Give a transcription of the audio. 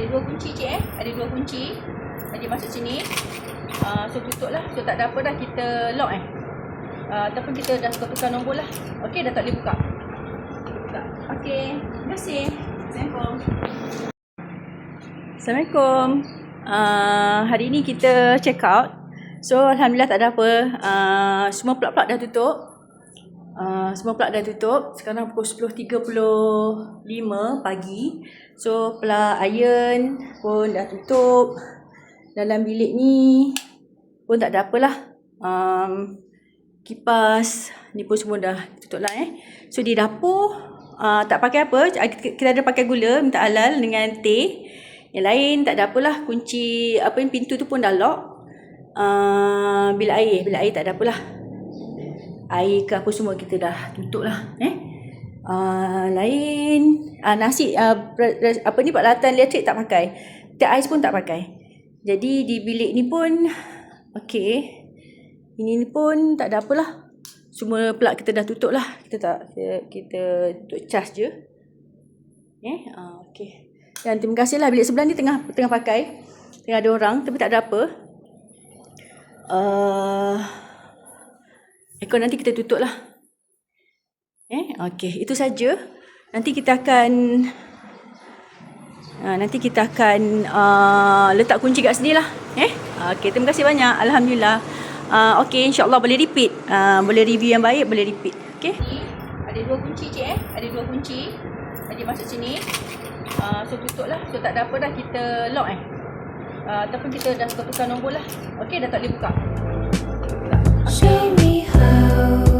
Ada 2 kunci cik Ada 2 kunci. Dia masuk sini. So tutup lah. So tak ada apa dah, kita lock ataupun kita dah tukar nombor lah. Okey, dah tak boleh buka. Okey, terima kasih. Assalamualaikum. Assalamualaikum. Hari ni kita check out. So alhamdulillah tak ada apa. Semua plug-plug dah tutup. Sekarang pukul 10.35 pagi. So plug iron pun dah tutup. Dalam bilik ni pun tak ada apalah. Kipas ni pun semua dah tutup lah So di dapur tak pakai apa. Kita ada pakai gula, minta halal dengan teh. Yang lain tak ada apalah. Kunci pintu tu pun dah lock. Bilik air tak ada apalah. Air ke apa semua kita dah tutup lah. Lain nasi peralatan elektrik tak pakai. Tap ais pun tak pakai. Jadi di bilik ni pun okey. Ini pun tak ada apalah. Semua plug kita dah tutup lah. Kita tutup cas je. Okey. Dan terima kasihlah bilik sebelah ni tengah pakai. Tengah ada orang tapi tak ada apa. Aircon nanti kita tutup lah. Okey, itu saja. Nanti kita akan letak kunci kat sini lah. Okey, terima kasih banyak. Alhamdulillah. Okey, insya-Allah boleh repeat. Boleh review yang baik, boleh repeat. Okey. Ada 2 kunci cik Ada 2 kunci. Dia masuk sini. So tutup lah. So tak ada apa dah, kita lock ataupun kita dah tukar nombor lah. Okey, dah tak boleh buka. Show me how.